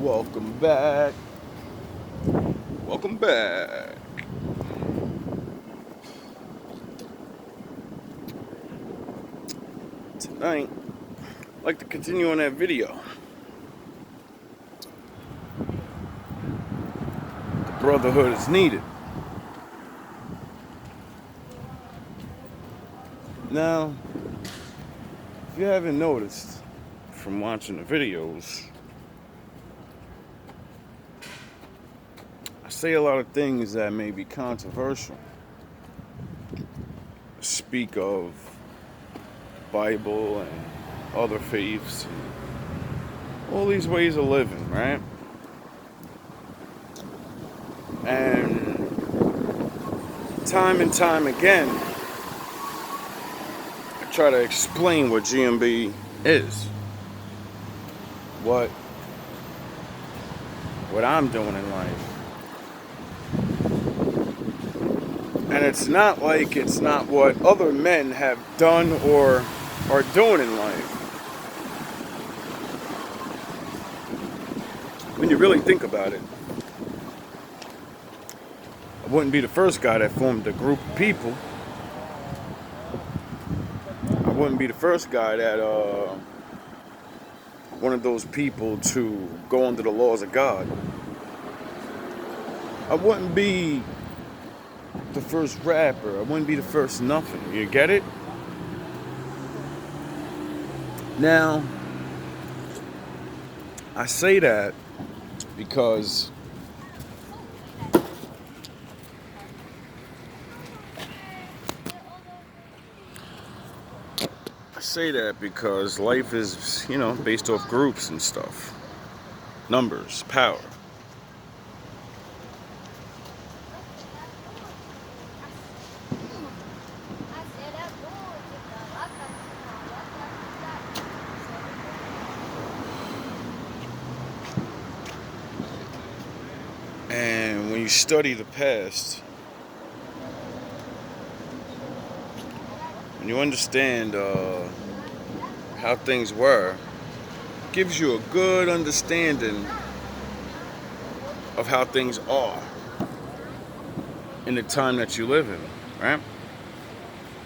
Welcome back. Welcome back. Tonight, I'd like to continue on that video. The brotherhood is needed. Now, if you haven't noticed from watching the videos, I say a lot of things that may be controversial. Speak of Bible and other faiths, and all these ways of living, right? And time again, I try to explain what GMB is, what I'm doing in life. And it's not like it's not what other men have done or are doing in life. When you really think about it, I wouldn't be the first guy that formed a group of people. I wouldn't be the first guy that wanted those people to go under the laws of God. I wouldn't be the first rapper. I wouldn't be the first nothing. You get it? Now, I say that because life is, based off groups and stuff. Numbers, power. And when you study the past, when you understand how things were, it gives you a good understanding of how things are in the time that you live in, right?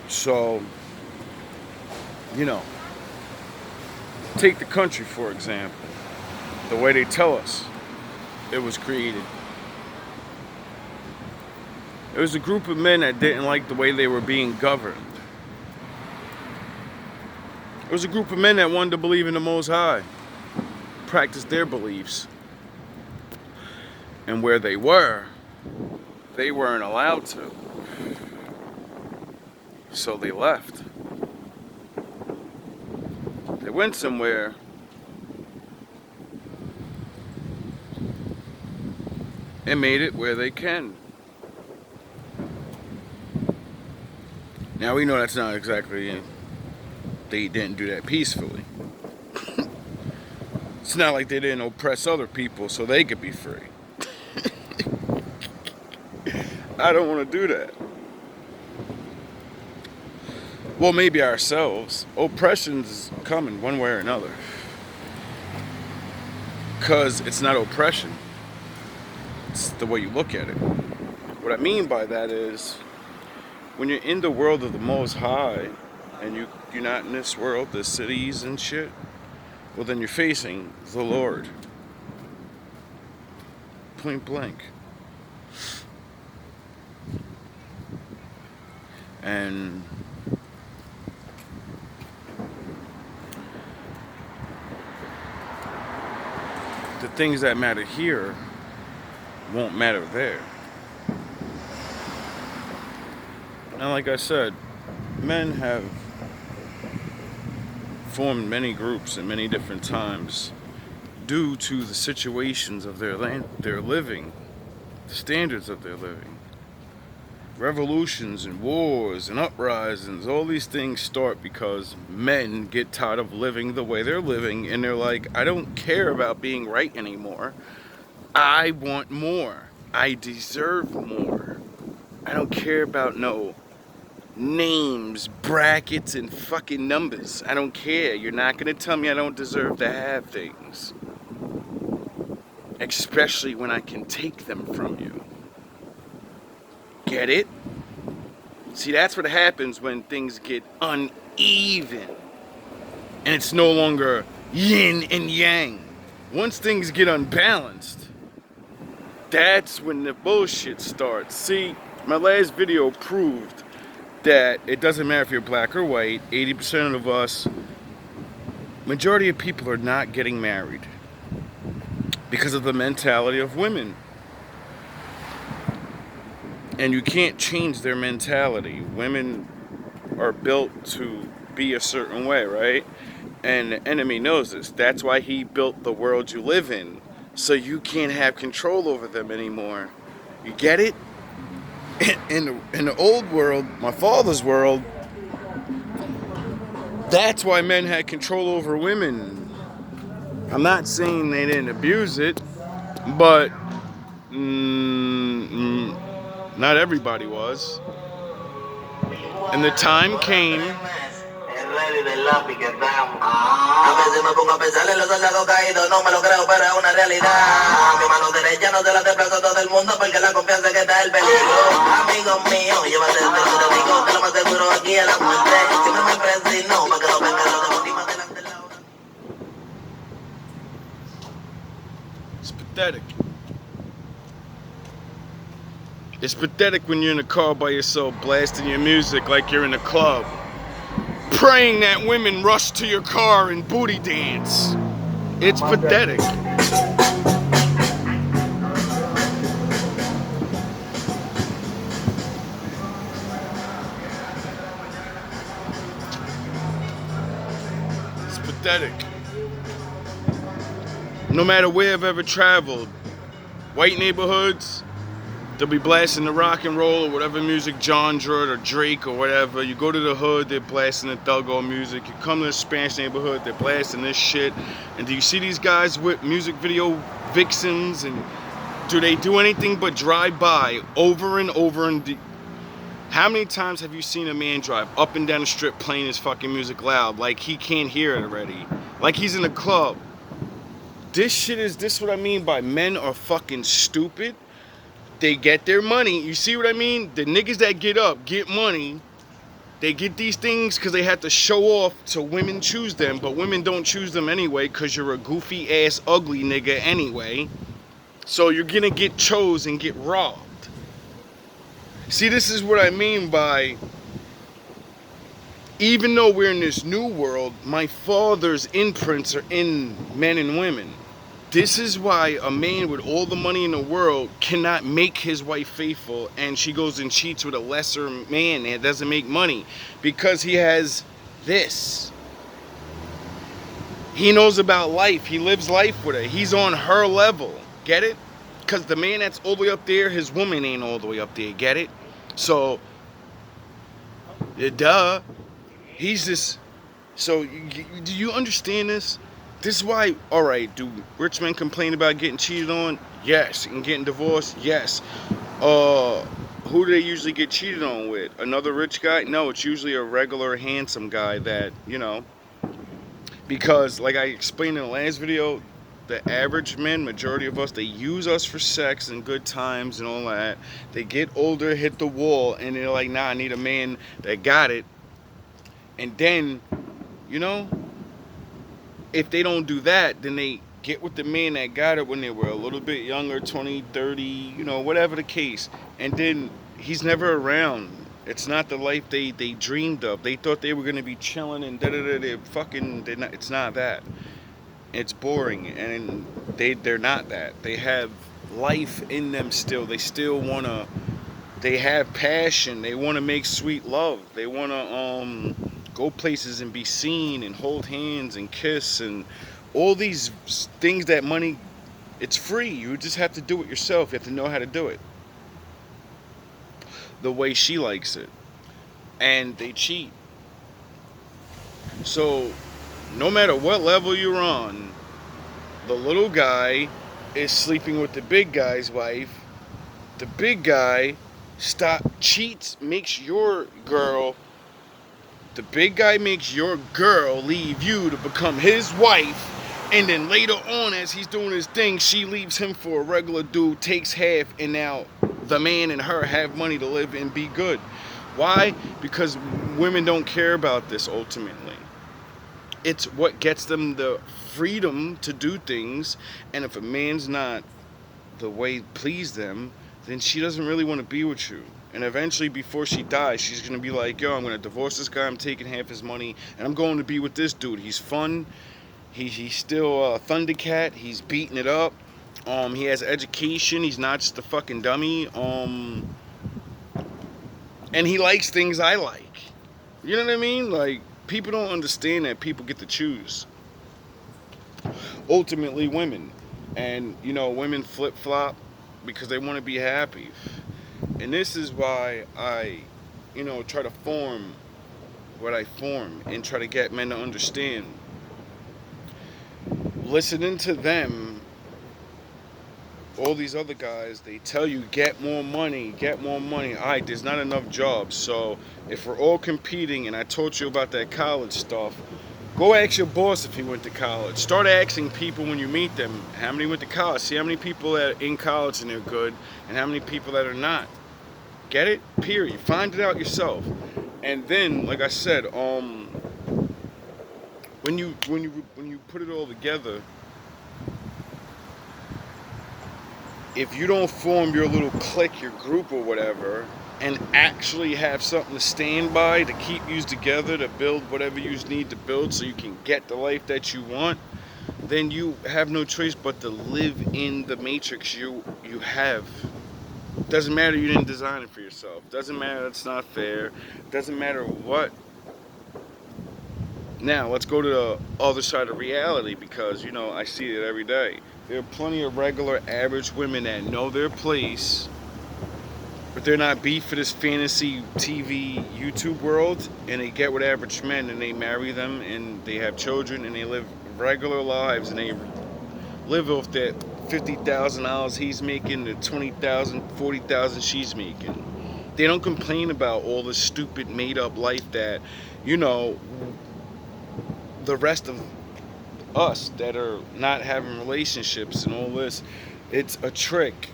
So, take the country, for example. The way they tell us it was created. It was a group of men that didn't like the way they were being governed. It was a group of men that wanted to believe in the Most High, practice their beliefs. And where they weren't allowed to. So they left. They went somewhere and made it where they can. Now we know that's not exactly, they didn't do that peacefully. It's not like they didn't oppress other people so they could be free. I don't want to do that. Well, maybe ourselves. Oppression's coming one way or another. Because it's not oppression. It's the way you look at it. What I mean by that is, when you're in the world of the Most High, and you're not in this world, the cities and shit, well then you're facing the Lord. Point blank. And the things that matter here won't matter there. Now, like I said, men have formed many groups in many different times due to the situations of their land, their living, the standards of their living. Revolutions and wars and uprisings, all these things start because men get tired of living the way they're living, and they're like, I don't care about being right anymore. I want more. I deserve more. I don't care about no names, brackets, and fucking numbers. I don't care. You're not gonna tell me I don't deserve to have things. especially when I can take them from you. Get it? See, that's what happens when things get uneven. And it's no longer yin and yang. Once things get unbalanced, that's when the bullshit starts. See, my last video proved that it doesn't matter if you're black or white, 80% of us, majority of people are not getting married because of the mentality of women. And you can't change their mentality. Women are built to be a certain way, right? And the enemy knows this. That's why he built the world you live in, so you can't have control over them anymore. You get it? In the old world, my father's world, that's why men had control over women. I'm not saying they didn't abuse it, but not everybody was. And the time came. A veces me pongo a pensar en los soldados caídos, no me lo creo, pero es una realidad. Mi mano derecha no se la desplazo a todo el mundo porque la confianza que está el peligro. Amigos míos, llévate el peligro de amigo, que lo más seguro aquí es la muerte. Siempre me presino, para que lo vengan los demonios delante de la hora. It's pathetic. It's pathetic when you're in a car by yourself, blasting your music like you're in a club, praying that women rush to your car and booty dance. It's pathetic. It's pathetic. No matter where I've ever traveled, white neighborhoods, they'll be blasting the rock and roll or whatever music, genre or Drake or whatever. You go to the hood, they're blasting the thuggo music. You come to the Spanish neighborhood, they're blasting this shit. And do you see these guys with music video vixens? And do they do anything but drive by over and over? And how many times have you seen a man drive up and down the strip playing his fucking music loud like he can't hear it already? Like he's in a club. This what I mean by men are fucking stupid. They get their money. You see what I mean? The niggas that get up, get money. They get these things because they have to show off so women choose them. But women don't choose them anyway because you're a goofy ass ugly nigga anyway. So you're gonna get chose and get robbed. See, this is what I mean by, even though we're in this new world, my father's imprints are in men and women. This is why a man with all the money in the world cannot make his wife faithful, and she goes and cheats with a lesser man that doesn't make money because he has this. He knows about life. He lives life with her. He's on her level. Get it? Because the man that's all the way up there, his woman ain't all the way up there. Get it? So, duh. He's this. So, do you understand this? This is why, alright, do rich men complain about getting cheated on? Yes. And getting divorced? Yes. Who do they usually get cheated on with? Another rich guy? No, it's usually a regular handsome guy that, you know, because like I explained in the last video, the average men, majority of us, they use us for sex and good times and all that. They get older, hit the wall, and they're like, nah, I need a man that got it. And then, you know, if they don't do that, then they get with the man that got it when they were a little bit younger, 20, 30, you know, whatever the case. And then he's never around. It's not the life they dreamed of. They thought they were going to be chilling and da-da-da. They're not, it's not that. It's boring. And they're not that. They have life in them still. They still want to, they have passion. They want to make sweet love. They want to, go places and be seen and hold hands and kiss and all these things that money, it's free. You just have to do it yourself. You have to know how to do it the way she likes it. And they cheat. So no matter what level you're on, the little guy is sleeping with the big guy's wife. The big guy cheats, makes your girl. The big guy makes your girl leave you to become his wife And then later on, as he's doing his thing, she leaves him for a regular dude, takes half, and now the man and her have money to live and be good. Why? Because women don't care about this ultimately. It's what gets them the freedom to do things, and if a man's not the way please them, then she doesn't really want to be with you. And eventually, before she dies, she's gonna be like, yo, I'm gonna divorce this guy, I'm taking half his money, and I'm going to be with this dude. He's fun, he's still a Thundercat, he's beating it up, he has education, he's not just a fucking dummy, and he likes things I like. You know what I mean? Like, people don't understand that people get to choose. Ultimately, women. And, women flip-flop because they want to be happy. And this is why I, try to form what I form and try to get men to understand. Listening to them, all these other guys, they tell you, get more money. All right, there's not enough jobs. So if we're all competing, and I told you about that college stuff, go ask your boss if he went to college. Start asking people when you meet them, how many went to college? See how many people that are in college and they're good, and how many people that are not. Get it? Period. Find it out yourself. And then, like I said, when you put it all together, if you don't form your little clique, your group or whatever, and actually have something to stand by to keep you together, to build whatever you need to build so you can get the life that you want, then you have no choice but to live in the matrix you have. Doesn't matter you didn't design it for yourself. Doesn't matter it's not fair. Doesn't matter what. Now, let's go to the other side of reality because, I see it every day. There are plenty of regular, average women that know their place, but they're not beat for this fantasy TV YouTube world, and they get with average men and they marry them and they have children and they live regular lives and they live off that $50,000 he's making, the $20,000, $40,000 she's making. They don't complain about all this stupid made-up life that, the rest of us that are not having relationships and all this. It's a trick.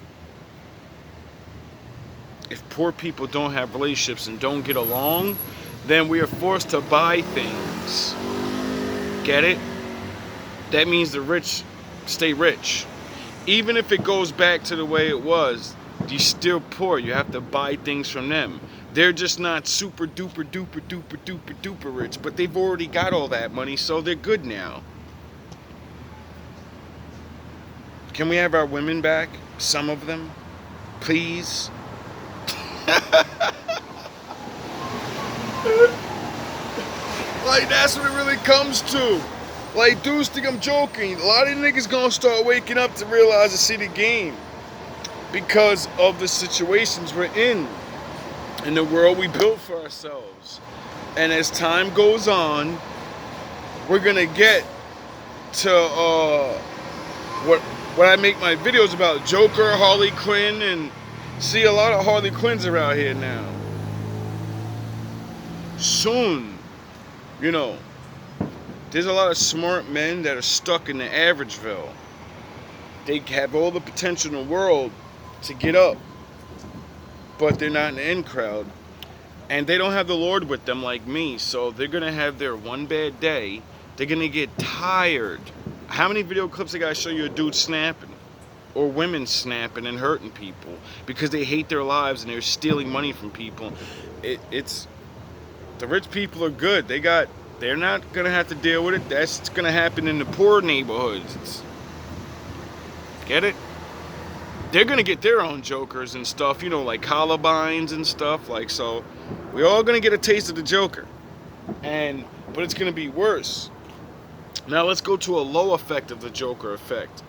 If poor people don't have relationships and don't get along, then we are forced to buy things. Get it? That means the rich stay rich. Even if it goes back to the way it was, you're still poor. You have to buy things from them. They're just not super duper duper duper duper duper rich, but they've already got all that money, so they're good now. Can we have our women back? Some of them? Please? Like, that's what it really comes to. Like, dudes think I'm joking. A lot of niggas gonna start waking up to realize and see the game because of the situations we're in the world we built for ourselves. And as time goes on, we're gonna get to what I make my videos about, Joker, Harley Quinn, and see a lot of Harley Quinns around here now. Soon, there's a lot of smart men that are stuck in the Averageville. They have all the potential in the world to get up, but they're not in the in crowd. And they don't have the Lord with them like me, so they're going to have their one bad day. They're going to get tired. How many video clips I got to show you a dude snapping? Or women snapping and hurting people because they hate their lives and they're stealing money from people. It's the rich people are good. They're not going to have to deal with it. That's going to happen in the poor neighborhoods. Get it? They're going to get their own jokers and stuff, like Columbines and stuff. Like, so we're all going to get a taste of the Joker. But it's going to be worse. Now let's go to a low effect of the Joker effect,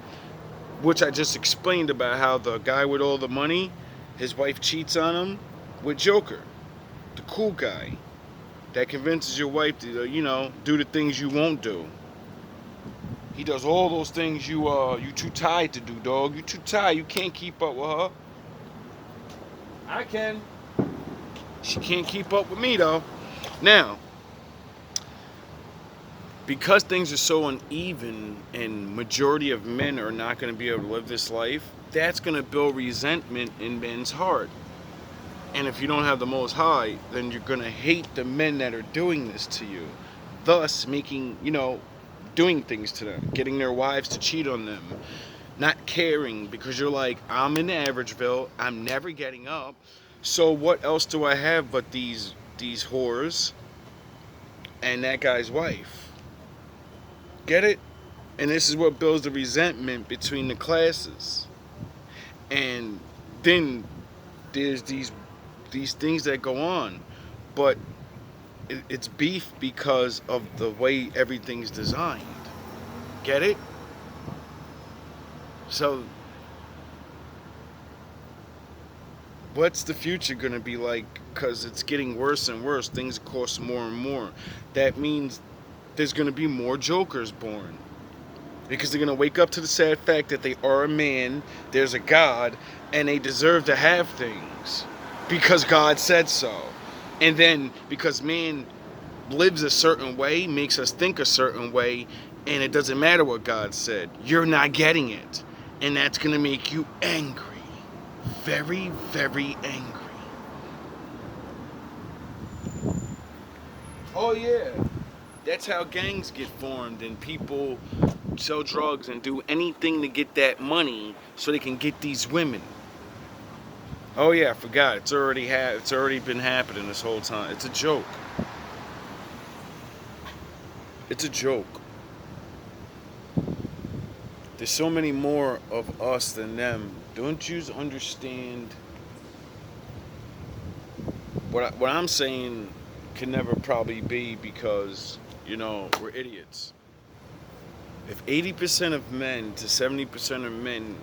which I just explained about how the guy with all the money, his wife cheats on him with Joker, the cool guy that convinces your wife to, do the things you won't do. He does all those things you too tired to do, dog. You too tired. You can't keep up with her. I can. She can't keep up with me, though. Now, because things are so uneven and majority of men are not going to be able to live this life, that's going to build resentment in men's heart. And if you don't have the Most High, then you're going to hate the men that are doing this to you, thus making, doing things to them, getting their wives to cheat on them, not caring, because you're like, I'm in Averageville, I'm never getting up, so what else do I have but these whores and that guy's wife? Get it? And this is what builds the resentment between the classes. And then there's these things that go on, but it's beef because of the way everything's designed. Get it? So what's the future going to be like? Because it's getting worse and worse. Things cost more and more. That means there's going to be more jokers born, because they're going to wake up to the sad fact that they are a man, there's a God, and they deserve to have things because God said so. And then because man lives a certain way, makes us think a certain way, and it doesn't matter what God said, you're not getting it. And that's going to make you angry. Very, very angry. Oh yeah. That's how gangs get formed, and people sell drugs and do anything to get that money so they can get these women. Oh yeah, I forgot. It's already been happening this whole time. It's a joke. It's a joke. There's so many more of us than them. Don't you understand? What I'm saying can never probably be, because we're idiots. If 80% of men to 70% of men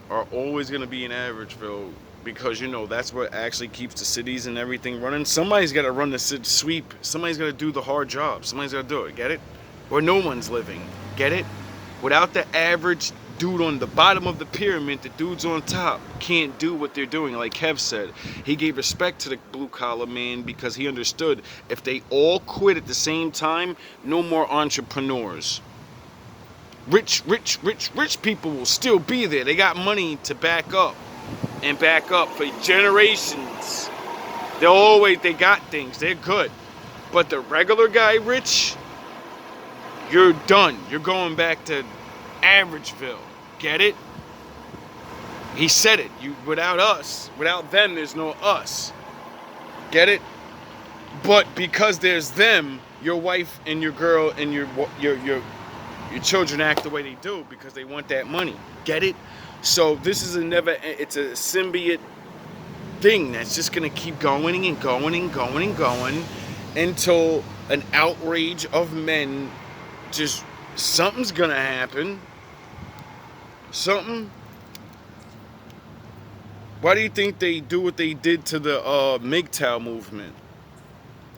are always going to be in Averageville, because that's what actually keeps the cities and everything running, somebody's got to run the city sweep. Somebody's got to do the hard job. Somebody's got to do it. Get it? Where no one's living. Get it? Without the average dude on the bottom of the pyramid, the dudes on top can't do what they're doing. Like Kev said, he gave respect to the blue collar man because he understood if they all quit at the same time, no more entrepreneurs. Rich people will still be there. They got money to back up for generations. They got things. They're good. But the regular guy rich, you're done. You're going back to Averageville. Get it? He said it. Without them, there's no us. Get it? But because there's them, your wife and your girl and your children act the way they do because they want that money. Get it? So this is it's a symbiote thing that's just gonna keep going and going and going and going until an outrage of men something's gonna happen. Something. Why do you think they do what they did to the MGTOW movement?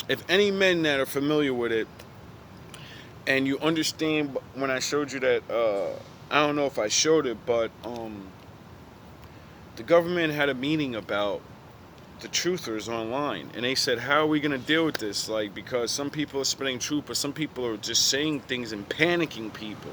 If any men that are familiar with it, and you understand when I showed you that, I don't know if I showed it, but the government had a meeting about the truthers online, and they said, how are we going to deal with this? Like, because some people are spreading truth, but some people are just saying things and panicking people.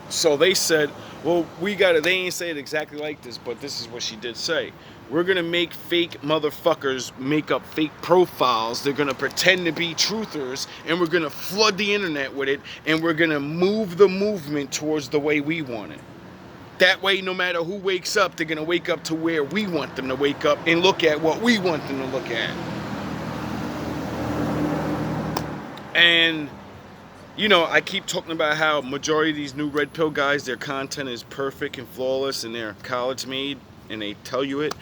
So they said, well, they ain't say it exactly like this, but this is what she did say. We're going to make fake motherfuckers make up fake profiles. They're going to pretend to be truthers, and we're going to flood the internet with it, and we're going to move the movement towards the way we want it. That way, no matter who wakes up, they're going to wake up to where we want them to wake up and look at what we want them to look at. And I keep talking about how majority of these new red pill guys, their content is perfect and flawless, and they're college made, and they tell you it,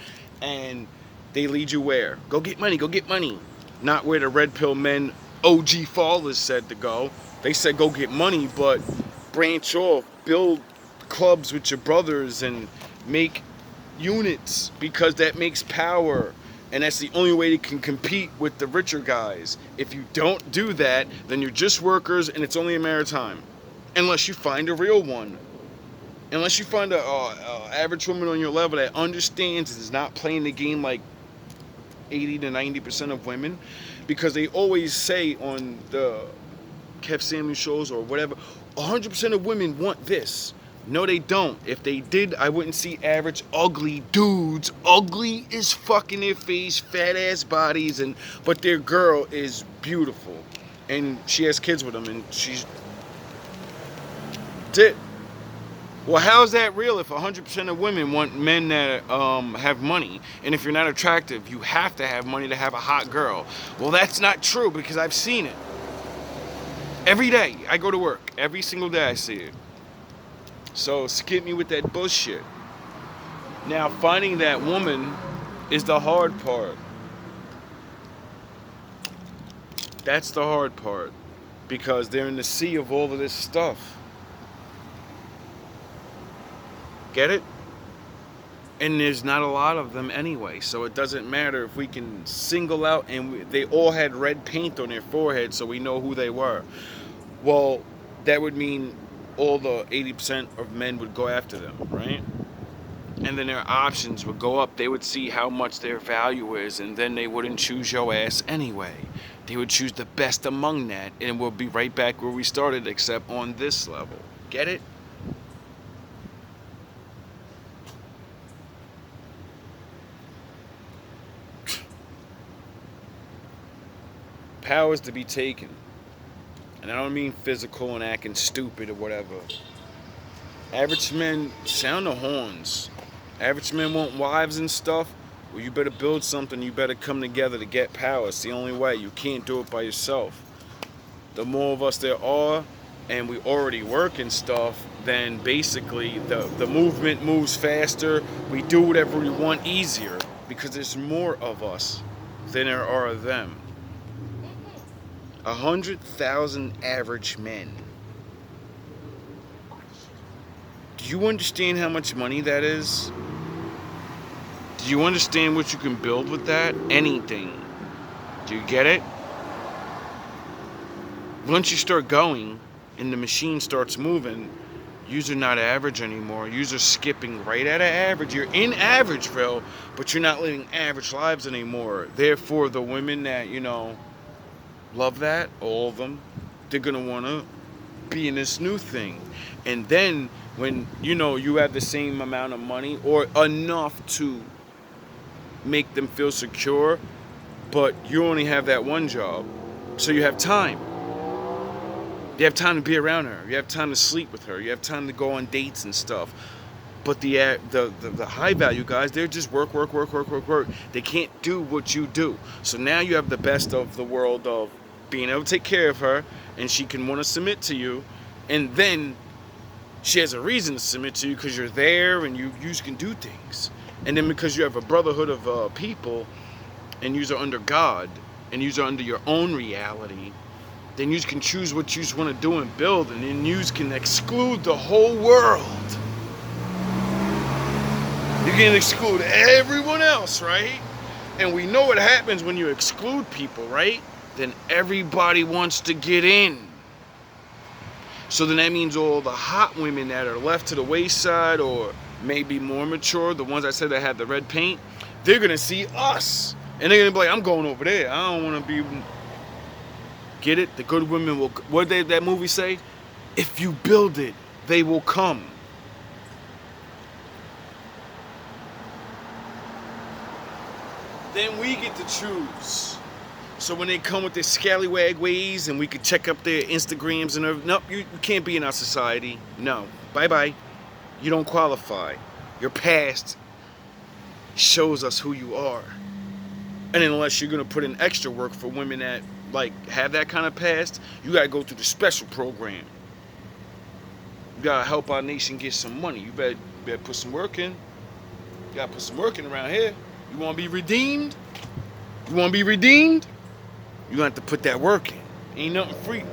and they lead you where? Go get money, go get money. Not where the red pill men, OG fallers, said to go. They said go get money, but branch off, build clubs with your brothers, and make units, because that makes power. And that's the only way they can compete with the richer guys. If you don't do that, then you're just workers, and it's only a matter of time. Unless you find a real one. Unless you find a average woman on your level that understands and is not playing the game like 80 to 90% of women. Because they always say on the Kev Samuel shows or whatever, 100% of women want this. No, they don't. If they did, I wouldn't see average ugly dudes, ugly as fucking their face, fat ass bodies, but their girl is beautiful, and she has kids with them, and she's it. Well, how's that real if 100% of women want men that have money, and if you're not attractive, you have to have money to have a hot girl? Well, that's not true because I've seen it. Every day I go to work, every single day I see it. So skip me with that bullshit. Now, finding that woman is the hard part. That's the hard part, because they're in the sea of all of this stuff. Get it? And there's not a lot of them anyway, so it doesn't matter if we can single out, and they all had red paint on their forehead so we know who they were. Well, that would mean all the 80% of men would go after them, right? And then their options would go up. They would see how much their value is, and then they wouldn't choose your ass anyway. They would choose the best among that, and we'll be right back where we started, except on this level. Get it? Powers to be taken. And I don't mean physical and acting stupid or whatever. Average men sound the horns. Average men want wives and stuff. Well, you better build something. You better come together to get power. It's the only way. You can't do it by yourself. The more of us there are, and we already work and stuff, then basically the movement moves faster. We do whatever we want easier because there's more of us than there are of them. 100,000 average men. Do you understand how much money that is? Do you understand what you can build with that? Anything. Do you get it? Once you start going and the machine starts moving, you're not average anymore. You're skipping right out of average. You're in averageville, but you're not living average lives anymore. Therefore, the women that, love that, all of them, they're gonna wanna be in this new thing. And then when you have the same amount of money or enough to make them feel secure, but you only have that one job, so you have time. You have time to be around her. You have time to sleep with her. You have time to go on dates and stuff. But the high value guys, they're just work. They can't do what you do. So now you have the best of the world of being able to take care of her, and she can want to submit to you, and then she has a reason to submit to you because you're there and you can do things. And then because you have a brotherhood of people, and you are under God, and you are under your own reality, then you can choose what you want to do and build, and then you can exclude the whole world. You can exclude everyone else, right? And we know what happens when you exclude people, right? Then everybody wants to get in. So then that means all the hot women that are left to the wayside, or maybe more mature, the ones I said that had the red paint, they're going to see us. And they're going to be like, I'm going over there. I don't want to be... Get it? The good women will... What did that movie say? If you build it, they will come. Then we get to choose. So when they come with their scallywag ways, and we could check up their Instagrams and everything, nope, you can't be in our society. No. Bye-bye. You don't qualify. Your past shows us who you are. And unless you're going to put in extra work for women that have that kind of past, you got to go through the special program. You got to help our nation get some money. You better put some work in. You got to put some work in around here. You want to be redeemed? You want to be redeemed? You're going to have to put that work in. Ain't nothing free.